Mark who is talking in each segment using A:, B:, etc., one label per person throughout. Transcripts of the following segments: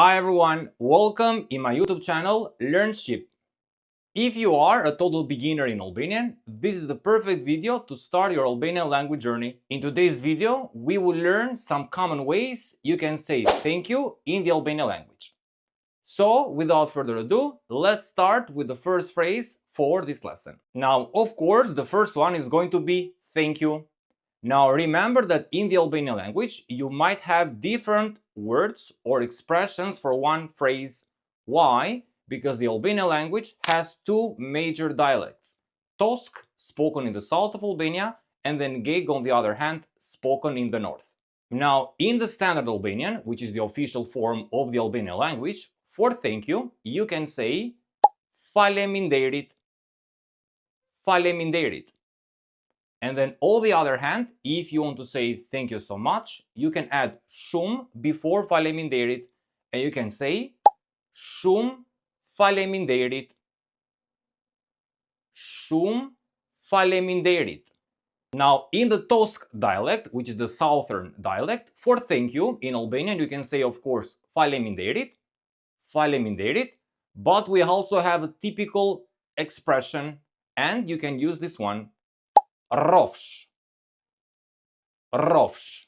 A: Hi everyone, welcome in my YouTube channel LearnShip. If you are a total beginner in Albanian, this is the perfect video to start your Albanian language journey. In today's video, we will learn some common ways you can say thank you in the Albanian language. So, without further ado, let's start with the first phrase for this lesson. Now, of course, the first one is going to be thank you. Now remember that in the Albanian language you might have different words or expressions for one phrase. Why? Because the Albanian language has two major dialects. Tosk, spoken in the south of Albania, and then Geg, on the other hand, spoken in the north. Now, in the standard Albanian, which is the official form of the Albanian language, for thank you, you can say faleminderit, faleminderit. And then on the other hand, if you want to say thank you so much, you can add shumë before faleminderit and you can say shumë faleminderit. Shumë faleminderit. Now, in the Tosk dialect, which is the southern dialect, for thank you in Albanian you can say, of course, faleminderit, faleminderit, but we also have a typical expression and you can use this one, rofsh. Rofsh.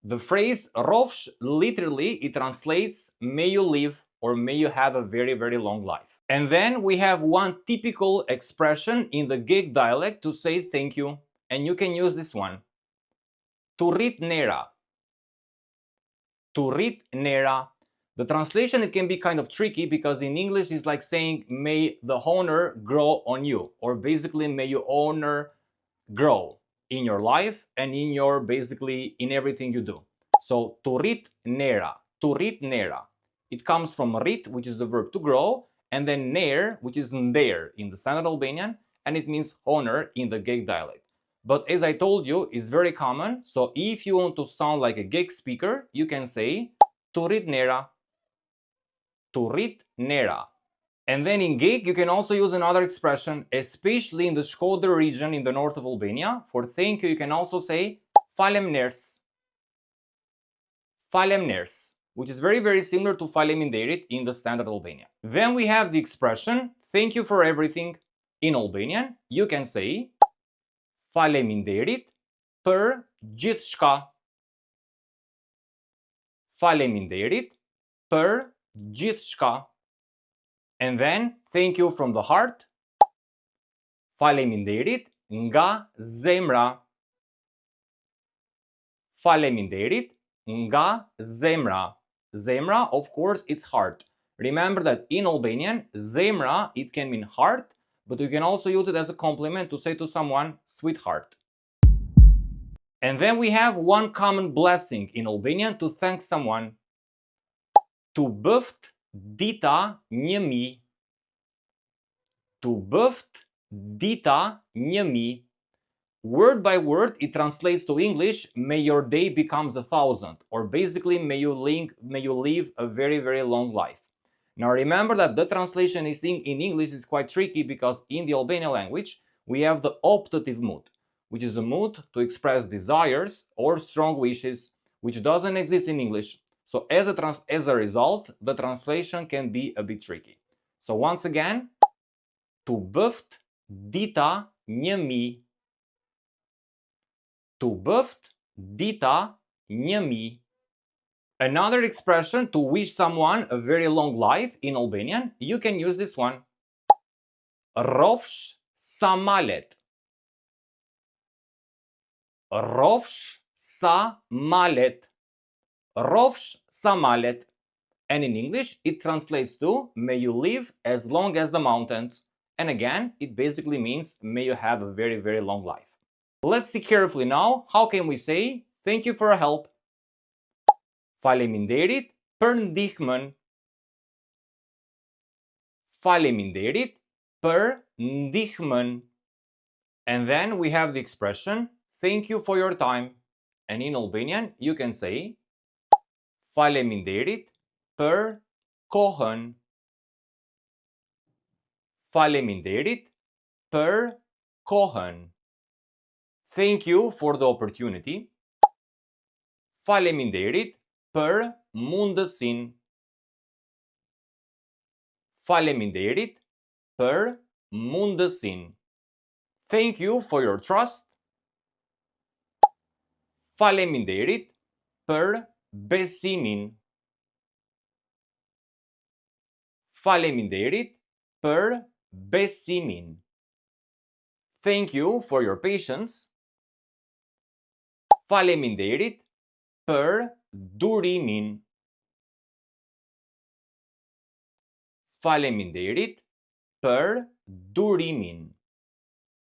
A: The phrase rofsh literally it translates may you live or may you have a very, very long life. And then we have one typical expression in the Geg dialect to say thank you, and you can use this one. Turit nera. Turit nera. The translation it can be kind of tricky because in English it's like saying may the honor grow on you, or basically may your honor grow in your life and in your basically in everything you do. So turit nera, turit nera. It comes from rit, which is the verb to grow, and then ner, which is nder in the standard Albanian, and it means honor in the Geg dialect. But as I told you, it's very common, so if you want to sound like a Geg speaker, you can say turit nera, turit nera. And then in Geg, you can also use another expression, especially in the Shkodër region in the north of Albania. For thank you, you can also say faleminderit, faleminderit, which is very, very similar to faleminderit in the standard Albanian. Then we have the expression, thank you for everything. In Albanian, you can say faleminderit për gjithçka. Faleminderit për gjithçka. And then, thank you from the heart. Faleminderit nga zemra. Faleminderit nga zemra. Zemra, of course, it's heart. Remember that in Albanian, zemra, it can mean heart, but you can also use it as a compliment to say to someone, sweetheart. And then we have one common blessing in Albanian to thank someone. Tu bëft dita 1000. Tu bëft dita 1000. Word by word, it translates to English, may your day becomes 1,000, or basically may you live a very, very long life. Now remember that the translation in English is quite tricky because in the Albanian language, we have the optative mood, which is a mood to express desires or strong wishes, which doesn't exist in English. So as a result, the translation can be a bit tricky. So once again, tu bëft dita 1000. Tu bëft dita 1000. Another expression to wish someone a very long life in Albanian, you can use this one. Rofsh sa malet. Rofsh sa malet. Rofsh sa malet. And in English, it translates to may you live as long as the mountains. And again, it basically means may you have a very, very long life. Let's see carefully now, how can we say thank you for your help? Faleminderit për ndihmën. Faleminderit për ndihmën. And then we have the expression thank you for your time. And in Albanian, you can say faleminderit për kohën. Faleminderit për kohën. Thank you for the opportunity. Faleminderit për mundësinë. Faleminderit për mundësinë. Thank you for your trust. Faleminderit për besimin. Faleminderit për besimin. Thank you for your patience. Faleminderit për durimin. Faleminderit për durimin.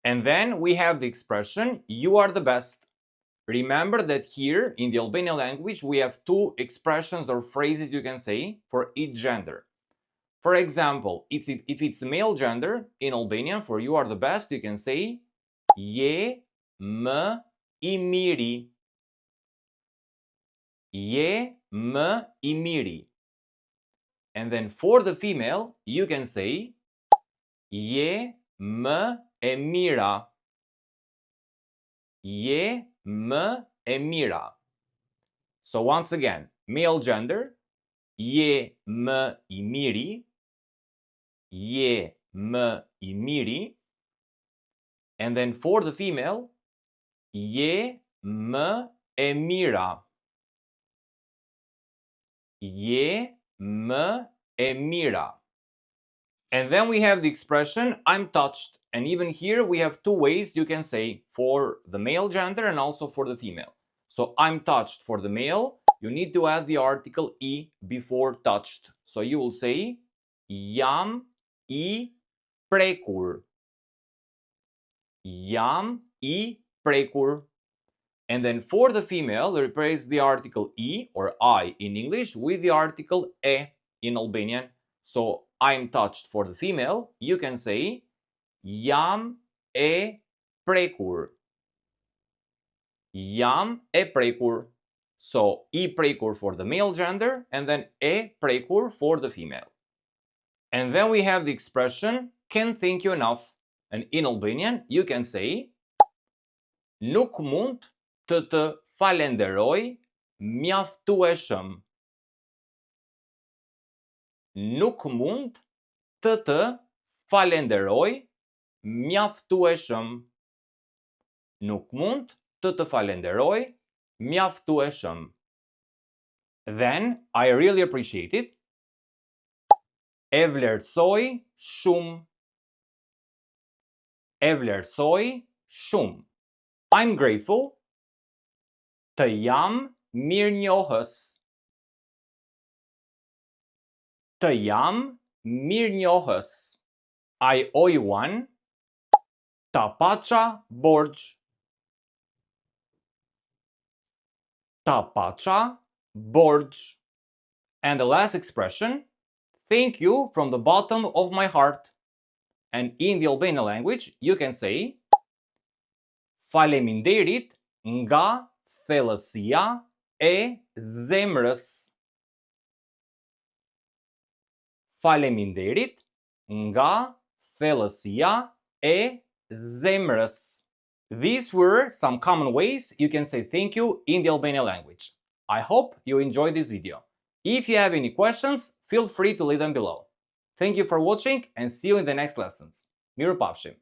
A: And then we have the expression, you are the best. Remember that here in the Albanian language we have two expressions or phrases you can say for each gender. For example, if it's male gender in Albanian, for you are the best, you can say je më I miri. Je më I miri. And then for the female, you can say je më e mira. Je më e mira. So once again, male gender, je më I miri. Je më I miri. And then for the female, je më e mira. Je më e mira. And then we have the expression I'm touched. And even here we have two ways you can say for the male gender and also for the female. So I'm touched for the male, you need to add the article I before touched. So you will say jam I prekur. Jam I prekur. And then for the female, replace the article I or I in English with the article e in Albanian. So I'm touched for the female, you can say jam e prekur. Jam e prekur. So I prekur for the male gender and then e prekur for the female. And then we have the expression can't thank you enough. And in Albanian, you can say nuk mund të falenderoj mjaftueshëm. Nuk mund të falenderoj mjaftueshëm. Nuk mund të falenderoj mjaftueshëm. Then I really appreciate it. E vlerësoj shumë. E vlerësoj shumë. I'm grateful. Të jam mirënjohës. Të jam mirënjohës. I owe you one. Ta paça borxh. Ta paça borxh. And the last expression, thank you from the bottom of my heart. And in the Albanian language, you can say faleminderit nga thellësia e zemrës. Faleminderit nga thellësia e zemrës. These were some common ways you can say thank you in the Albanian language. I hope you enjoyed this video. If you have any questions, feel free to leave them below. Thank you for watching and see you in the next lessons. Mirupafshim.